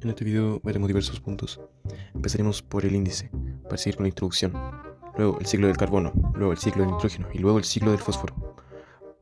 En este video veremos diversos puntos. Empezaremos por el índice, para seguir con la introducción. Luego el ciclo del carbono, luego el ciclo del nitrógeno y luego el ciclo del fósforo,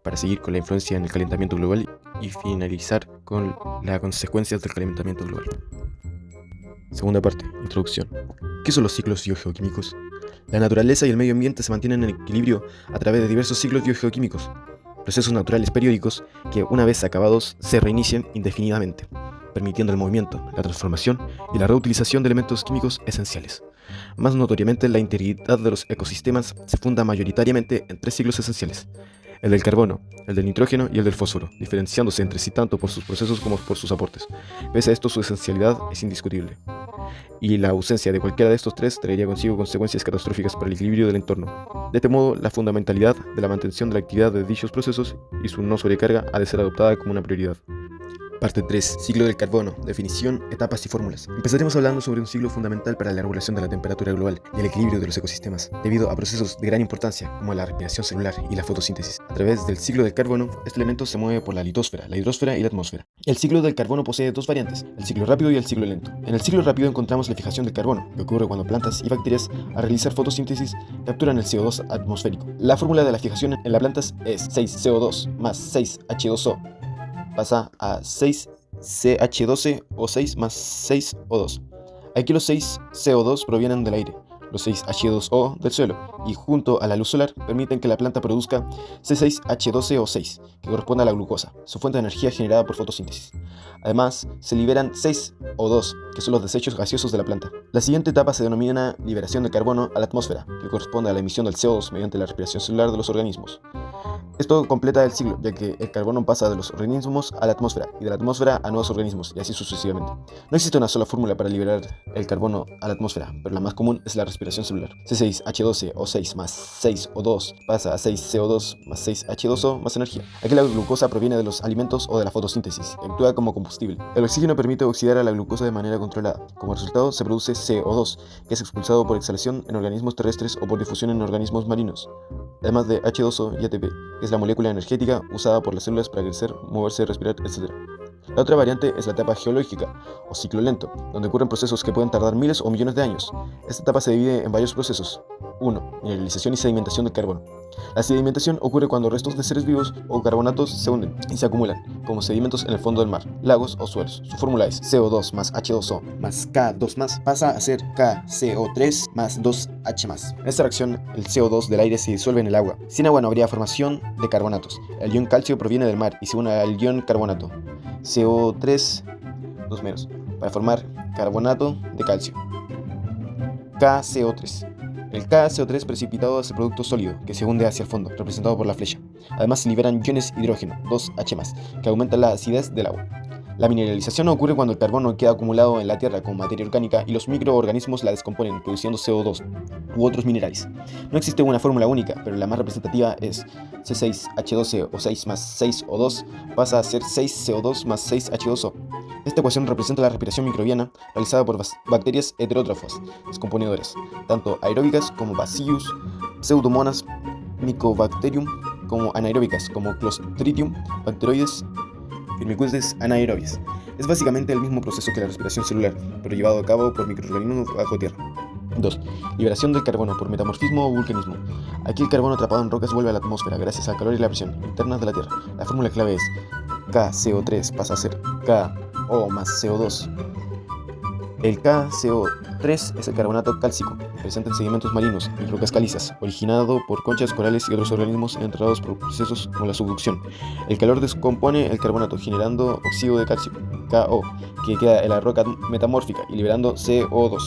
para seguir con la influencia en el calentamiento global y finalizar con las consecuencias del calentamiento global. Segunda parte, introducción. ¿Qué son los ciclos biogeoquímicos? La naturaleza y el medio ambiente se mantienen en equilibrio a través de diversos ciclos biogeoquímicos, procesos naturales periódicos que, una vez acabados, se reinician indefinidamente, permitiendo el movimiento, la transformación y la reutilización de elementos químicos esenciales. Más notoriamente, la integridad de los ecosistemas se funda mayoritariamente en tres ciclos esenciales: el del carbono, el del nitrógeno y el del fósforo, diferenciándose entre sí tanto por sus procesos como por sus aportes. Pese a esto, su esencialidad es indiscutible, y la ausencia de cualquiera de estos tres traería consigo consecuencias catastróficas para el equilibrio del entorno. De este modo, la fundamentalidad de la mantención de la actividad de dichos procesos y su no sobrecarga ha de ser adoptada como una prioridad. Parte 3. Ciclo del carbono. Definición, etapas y fórmulas. Empezaremos hablando sobre un ciclo fundamental para la regulación de la temperatura global y el equilibrio de los ecosistemas, debido a procesos de gran importancia como la respiración celular y la fotosíntesis. A través del ciclo del carbono, este elemento se mueve por la litosfera, la hidrosfera y la atmósfera. El ciclo del carbono posee dos variantes, el ciclo rápido y el ciclo lento. En el ciclo rápido encontramos la fijación del carbono, que ocurre cuando plantas y bacterias, al realizar fotosíntesis, capturan el CO2 atmosférico. La fórmula de la fijación en las plantas es 6CO2 más 6H2O. Pasa a 6CH12 o 6 más 6O2. Aquí los 6 CO2 provienen del aire, los 6 H2O del suelo, y junto a la luz solar permiten que la planta produzca C6H12O6, que corresponde a la glucosa, su fuente de energía generada por fotosíntesis. Además, se liberan 6O2, que son los desechos gaseosos de la planta. La siguiente etapa se denomina liberación de carbono a la atmósfera, que corresponde a la emisión del CO2 mediante la respiración celular de los organismos. Esto completa el ciclo, ya que el carbono pasa de los organismos a la atmósfera y de la atmósfera a nuevos organismos, y así sucesivamente. No existe una sola fórmula para liberar el carbono a la atmósfera, pero la más común es la respiración celular. C6H12O6 más 6O2 pasa a 6CO2 más 6H2O más energía. Aquí la glucosa proviene de los alimentos o de la fotosíntesis y actúa como combustible. El oxígeno permite oxidar a la glucosa de manera controlada. Como resultado se produce CO2, que es expulsado por exhalación en organismos terrestres o por difusión en organismos marinos, además de H2O y ATP, que es la molécula energética usada por las células para crecer, moverse, respirar, etc. La otra variante es la etapa geológica, o ciclo lento, donde ocurren procesos que pueden tardar miles o millones de años. Esta etapa se divide en varios procesos. 1. Mineralización y sedimentación del carbono. La sedimentación ocurre cuando restos de seres vivos o carbonatos se hunden y se acumulan, como sedimentos en el fondo del mar, lagos o suelos. Su fórmula es CO2 más H2O más K2 más pasa a ser KCO3 más 2H+. En esta reacción, el CO2 del aire se disuelve en el agua. Sin agua no habría formación de carbonatos. El ion calcio proviene del mar y se une al ion carbonato, CO3 2 menos, para formar carbonato de calcio, KCO3. El KCO3 precipitado es el producto sólido que se hunde hacia el fondo, representado por la flecha. Además se liberan iones hidrógeno, 2H+, que aumentan la acidez del agua. La mineralización ocurre cuando el carbono queda acumulado en la tierra como materia orgánica y los microorganismos la descomponen, produciendo CO2 u otros minerales. No existe una fórmula única, pero la más representativa es C6H12O6 más 6O2 pasa a ser 6CO2 más 6H2O. Esta ecuación representa la respiración microbiana realizada por bacterias heterótrofas, descomponedoras, tanto aeróbicas como Bacillus, Pseudomonas, Mycobacterium, como anaeróbicas como Clostridium, Bacteroides, Firmicutes anaerobias. Es básicamente el mismo proceso que la respiración celular, pero llevado a cabo por microorganismos bajo tierra. 2. Liberación del carbono por metamorfismo o vulcanismo. Aquí el carbono atrapado en rocas vuelve a la atmósfera gracias al calor y la presión internas de la Tierra. La fórmula clave es KCO3 pasa a ser KO más CO2. El KCO3 es el carbonato cálcico, presente en sedimentos marinos y rocas calizas, originado por conchas, corales y otros organismos entrados por procesos como la subducción. El calor descompone el carbonato, generando óxido de calcio, KO, que queda en la roca metamórfica y liberando CO2,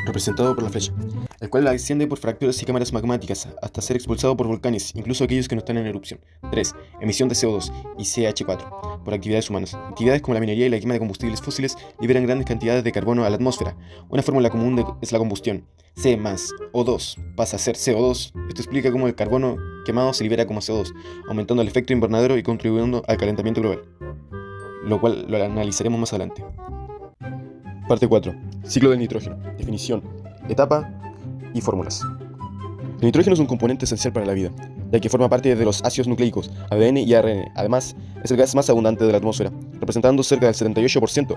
representado por la flecha, el cual asciende por fracturas y cámaras magmáticas hasta ser expulsado por volcanes, incluso aquellos que no están en erupción. 3. Emisión de CO2 y CH4 por actividades humanas. Actividades como la minería y la quema de combustibles fósiles liberan grandes cantidades de carbono a la atmósfera. Una fórmula común es la combustión. C más O2 pasa a ser CO2. Esto explica cómo el carbono quemado se libera como CO2, aumentando el efecto invernadero y contribuyendo al calentamiento global, lo cual lo analizaremos más adelante. Parte 4. Ciclo del nitrógeno. Definición, etapa y fórmulas. El nitrógeno es un componente esencial para la vida, ya que forma parte de los ácidos nucleicos, ADN y ARN. Además, es el gas más abundante de la atmósfera, representando cerca del 78%.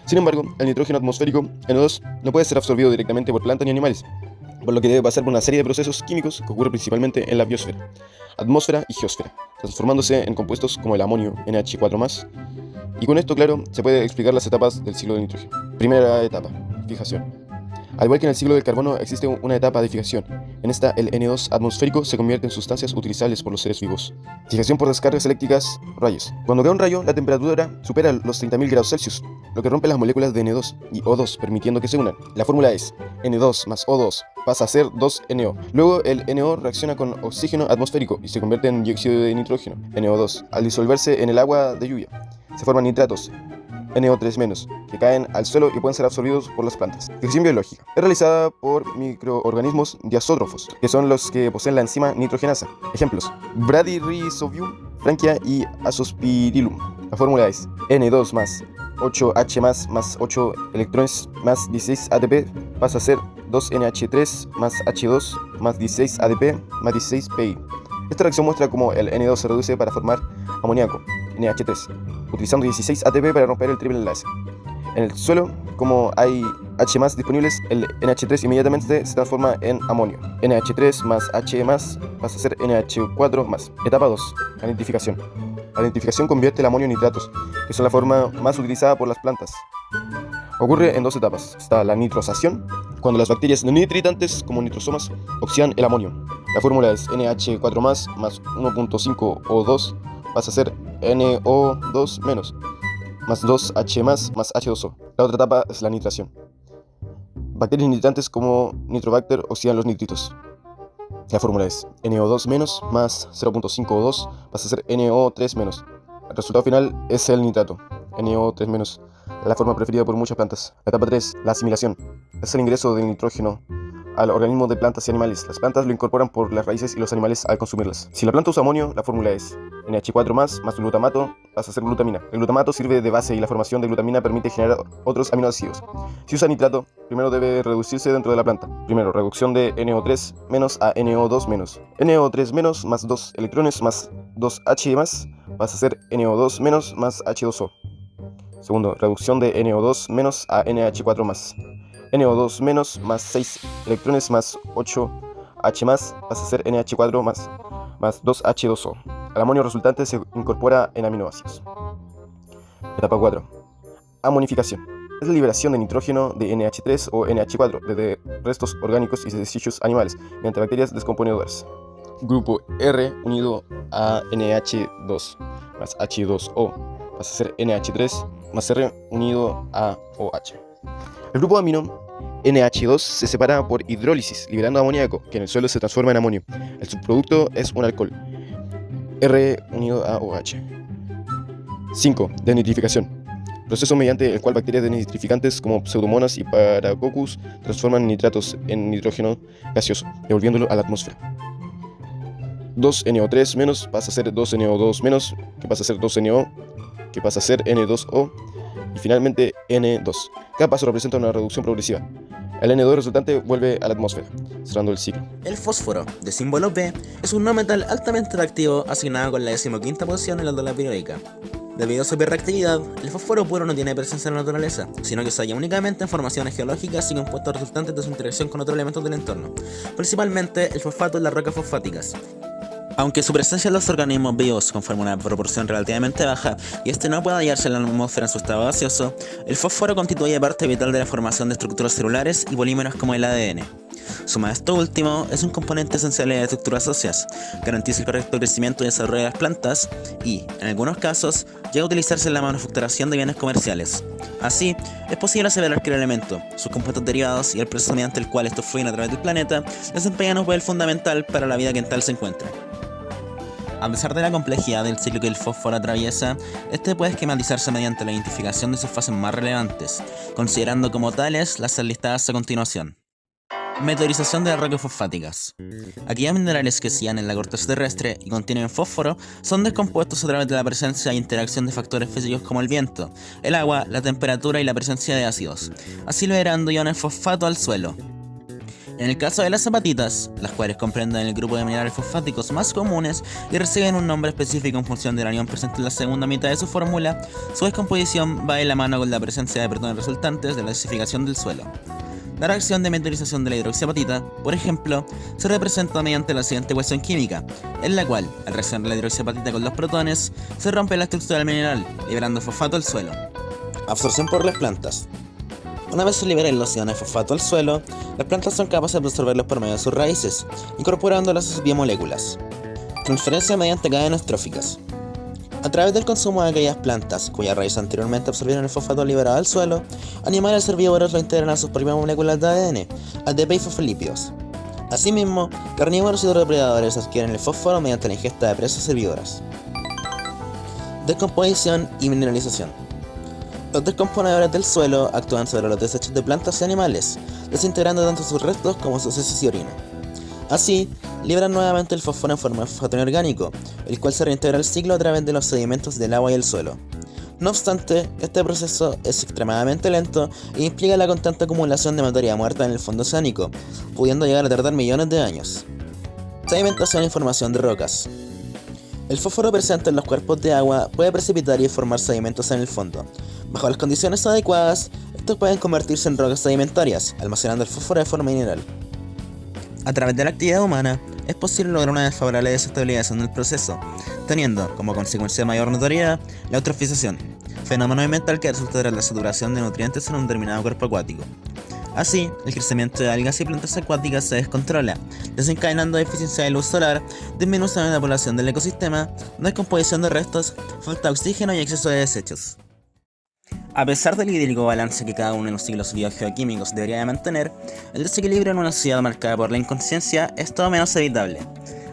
Sin embargo, el nitrógeno atmosférico, N2, no puede ser absorbido directamente por plantas ni animales, por lo que debe pasar por una serie de procesos químicos que ocurren principalmente en la biosfera, atmósfera y geosfera, transformándose en compuestos como el amonio, NH4+, y con esto, claro, se puede explicar las etapas del ciclo del nitrógeno. Primera etapa, fijación. Al igual que en el ciclo del carbono, existe una etapa de fijación. En esta, el N2 atmosférico se convierte en sustancias utilizables por los seres vivos. Fijación por descargas eléctricas, rayos. Cuando cae un rayo, la temperatura supera los 30.000 grados Celsius, lo que rompe las moléculas de N2 y O2, permitiendo que se unan. La fórmula es N2 más O2 pasa a ser 2NO. Luego, el NO reacciona con oxígeno atmosférico y se convierte en dióxido de nitrógeno, NO2. Al disolverse en el agua de lluvia, se forman nitratos, NO3-, que caen al suelo y pueden ser absorbidos por las plantas. Fijación biológica. Es realizada por microorganismos diazótrofos, que son los que poseen la enzima nitrogenasa. Ejemplos: Bradyrhizobium, Frankia y Azospirillum. La fórmula es N2 más 8H más 8 electrones más 16 ATP pasa a ser 2NH3 más H2 más 16 ADP más 16 PI. Esta reacción muestra cómo el N2 se reduce para formar amoníaco, NH3, utilizando 16 ATP para romper el triple enlace. En el suelo, como hay H disponibles, el NH3 inmediatamente se transforma en amonio. NH3 más H pasa a ser NH4+. Etapa 2. La nitrificación. La nitrificación convierte el amonio en nitratos, que son la forma más utilizada por las plantas. Ocurre en dos etapas. Está la nitrosación, cuando las bacterias no nitritantes, como nitrosomas, oxidan el amonio. La fórmula es NH4 más 1.5 O2 pasa a ser NO2 menos, más 2H más H2O. La otra etapa es la nitración. Bacterias nitrantes como Nitrobacter oxidan los nitritos. La fórmula es NO2 menos más 0.5 O2 pasa a ser NO3 menos. El resultado final es el nitrato, NO3 menos, la forma preferida por muchas plantas. La etapa 3, la asimilación. Es el ingreso del nitrógeno al organismo de plantas y animales. Las plantas lo incorporan por las raíces y los animales al consumirlas. Si la planta usa amonio, la fórmula es NH4 más glutamato pasa a ser glutamina. El glutamato sirve de base y la formación de glutamina permite generar otros aminoácidos. Si usa nitrato, primero debe reducirse dentro de la planta. Primero, reducción de NO3 menos a NO2 menos. NO3 menos más 2 electrones más 2H más pasa a ser NO2 menos más H2O. Segundo, reducción de NO2 menos a NH4 más. NO2 menos más 6 electrones más 8H más pasa a ser NH4 más 2H2O. El amonio resultante se incorpora en aminoácidos. Etapa 4. Amonificación. Es la liberación de nitrógeno de NH3 o NH4 desde restos orgánicos y desechos animales mediante bacterias descomponedoras. Grupo R unido a NH2 más H2O pasa a ser NH3 más R unido a OH. El grupo amino NH2 se separa por hidrólisis, liberando amoníaco, que en el suelo se transforma en amonio. El subproducto es un alcohol, R unido a OH. 5. Desnitrificación. Proceso mediante el cual bacterias desnitrificantes como Pseudomonas y Paracoccus transforman nitratos en nitrógeno gaseoso, devolviéndolo a la atmósfera. 2NO3 menos pasa a ser 2NO2 menos, que pasa a ser 2NO, que pasa a ser N2O, y finalmente N2. Cada paso representa una reducción progresiva. El N2 resultante vuelve a la atmósfera, cerrando el ciclo. El fósforo, de símbolo B, es un no metal altamente reactivo asignado con la 15ª posición en la tabla periódica. Debido a su hiperreactividad, el fósforo puro no tiene presencia en la naturaleza, sino que se halla únicamente en formaciones geológicas y compuestos resultantes de su interacción con otros elementos del entorno, principalmente el fosfato y las rocas fosfáticas. Aunque su presencia en los organismos vivos conforma una proporción relativamente baja y este no puede hallarse en la atmósfera en su estado gaseoso, el fósforo constituye parte vital de la formación de estructuras celulares y polímeros como el ADN. Sumado a esto último, es un componente esencial de las estructuras óseas, garantiza el correcto crecimiento y desarrollo de las plantas y, en algunos casos, llega a utilizarse en la manufacturación de bienes comerciales. Así, es posible aseverar que el elemento, sus compuestos derivados y el proceso mediante el cual estos fluyen a través del planeta desempeñan un papel fundamental para la vida que en tal se encuentra. A pesar de la complejidad del ciclo que el fósforo atraviesa, este puede esquematizarse mediante la identificación de sus fases más relevantes, considerando como tales las listadas a continuación. Meteorización de las rocas fosfáticas. Aquellos minerales que se hallan en la corteza terrestre y contienen fósforo son descompuestos a través de la presencia e interacción de factores físicos como el viento, el agua, la temperatura y la presencia de ácidos, así liberando iones fosfato al suelo. En el caso de las zapatitas, las cuales comprenden el grupo de minerales fosfáticos más comunes y reciben un nombre específico en función del anión presente en la segunda mitad de su fórmula, su descomposición va de la mano con la presencia de protones resultantes de la acidificación del suelo. La reacción de meteorización de la hidroxiapatita, por ejemplo, se representa mediante la siguiente ecuación química, en la cual, al reaccionar la hidroxiapatita con los protones, se rompe la estructura del mineral, liberando fosfato al suelo. Absorción por las plantas. Una vez se liberen los iones fosfato al suelo, las plantas son capaces de absorberlos por medio de sus raíces, incorporándolas a sus biomoléculas. Transferencia mediante cadenas tróficas. A través del consumo de aquellas plantas cuyas raíces anteriormente absorbieron el fosfato liberado al suelo, animales herbívoros lo integran a sus propias moléculas de ADN, ATP y fosfolípidos. Asimismo, carnívoros y otros depredadores adquieren el fósforo mediante la ingesta de presas herbívoras. Descomposición y mineralización. Los descomponedores del suelo actúan sobre los desechos de plantas y animales, desintegrando tanto sus restos como sus heces y orina. Así, liberan nuevamente el fósforo en forma de fosfato inorgánico, el cual se reintegra al ciclo a través de los sedimentos del agua y el suelo. No obstante, este proceso es extremadamente lento e implica la constante acumulación de materia muerta en el fondo oceánico, pudiendo llegar a tardar millones de años. Sedimentación y formación de rocas. El fósforo presente en los cuerpos de agua puede precipitar y formar sedimentos en el fondo. Bajo las condiciones adecuadas, estos pueden convertirse en rocas sedimentarias, almacenando el fósforo de forma mineral. A través de la actividad humana, es posible lograr una desfavorable desestabilización del proceso, teniendo como consecuencia de mayor notoriedad la eutrofización, fenómeno ambiental que resulta tras la saturación de nutrientes en un determinado cuerpo acuático. Así, el crecimiento de algas y plantas acuáticas se descontrola, desencadenando deficiencia de luz solar, disminución de la población del ecosistema, descomposición de restos, falta de oxígeno y exceso de desechos. A pesar del idílico balance que cada uno de los ciclos biogeoquímicos debería de mantener, el desequilibrio en una sociedad marcada por la inconsciencia es todo menos evitable.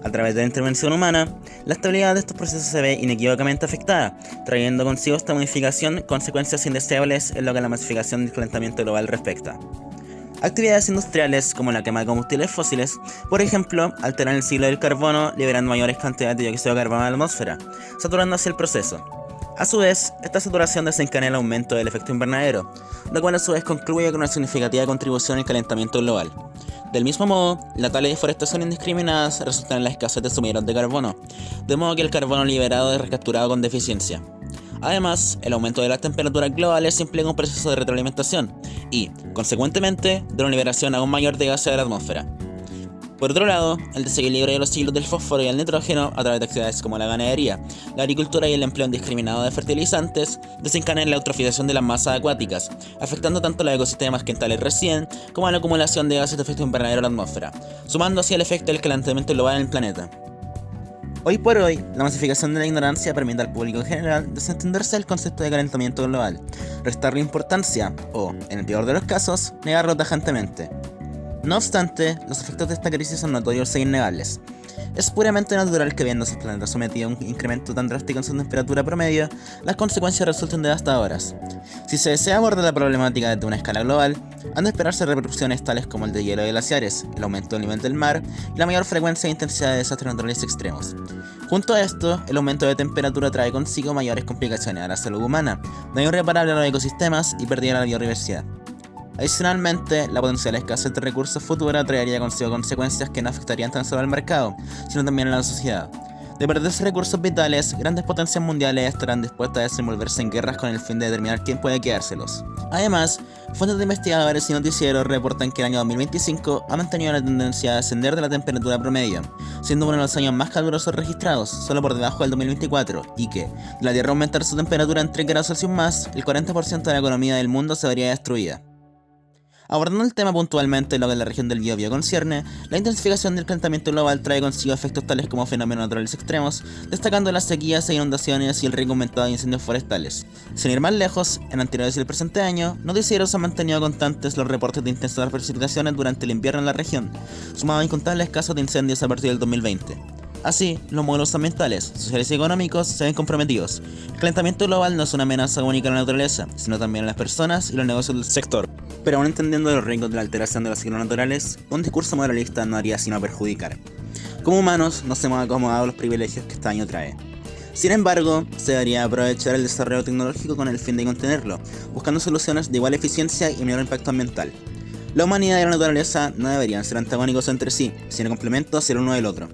A través de la intervención humana, la estabilidad de estos procesos se ve inequívocamente afectada, trayendo consigo esta modificación consecuencias indeseables en lo que a la masificación del calentamiento global respecta. Actividades industriales como la quema de combustibles fósiles, por ejemplo, alteran el ciclo del carbono liberando mayores cantidades de dióxido de carbono a la atmósfera, saturando así el proceso. A su vez, esta saturación desencadena el aumento del efecto invernadero, lo cual a su vez concluye con una significativa contribución al calentamiento global. Del mismo modo, la tala y deforestación indiscriminadas resultan en la escasez de suministros de carbono, de modo que el carbono liberado es recapturado con deficiencia. Además, el aumento de las temperaturas globales implica un proceso de retroalimentación y, consecuentemente, de una liberación aún mayor de gases de la atmósfera. Por otro lado, el desequilibrio de los ciclos del fósforo y el nitrógeno a través de actividades como la ganadería, la agricultura y el empleo indiscriminado de fertilizantes desencadenan la eutrofización de las masas acuáticas, afectando tanto los ecosistemas que en tales residen como a la acumulación de gases de efecto invernadero en la atmósfera, sumando así el efecto del calentamiento global en el planeta. Hoy por hoy, la masificación de la ignorancia permite al público en general desentenderse del concepto de calentamiento global, restarle importancia o, en el peor de los casos, negarlo tajantemente. No obstante, los efectos de esta crisis son notorios e innegables. Es puramente natural que viéndose el planeta sometido a un incremento tan drástico en su temperatura promedio, las consecuencias resulten devastadoras. Si se desea abordar la problemática desde una escala global, han de esperarse repercusiones tales como el de hielo de glaciares, el aumento del nivel del mar y la mayor frecuencia e intensidad de desastres naturales extremos. Junto a esto, el aumento de temperatura trae consigo mayores complicaciones a la salud humana, daño irreparable a los ecosistemas y pérdida de la biodiversidad. Adicionalmente, la potencial escasez de recursos futura traería consigo consecuencias que no afectarían tan solo al mercado, sino también a la sociedad. De perderse recursos vitales, grandes potencias mundiales estarán dispuestas a desenvolverse en guerras con el fin de determinar quién puede quedárselos. Además, fuentes de investigadores y noticieros reportan que el año 2025 ha mantenido la tendencia a ascender de la temperatura promedio, siendo uno de los años más calurosos registrados, solo por debajo del 2024, y que, de la Tierra aumentar su temperatura en 3 grados Celsius más, el 40% de la economía del mundo se vería destruida. Abordando el tema puntualmente en lo que la región del Biobío concierne, la intensificación del calentamiento global trae consigo efectos tales como fenómenos naturales extremos, destacando las sequías e inundaciones y el riesgo aumentado de incendios forestales. Sin ir más lejos, en anteriores y el presente año, noticieros han mantenido constantes los reportes de intensas precipitaciones durante el invierno en la región, sumado a incontables casos de incendios a partir del 2020. Así, los modelos ambientales, sociales y económicos se ven comprometidos. El calentamiento global no es una amenaza única a la naturaleza, sino también a las personas y los negocios del sector. Pero aún entendiendo los riesgos de la alteración de los ciclos naturales, un discurso moralista no haría sino perjudicar. Como humanos, nos hemos acomodado a los privilegios que este año trae. Sin embargo, se debería aprovechar el desarrollo tecnológico con el fin de contenerlo, buscando soluciones de igual eficiencia y menor impacto ambiental. La humanidad y la naturaleza no deberían ser antagónicos entre sí, sino complementos el uno del otro.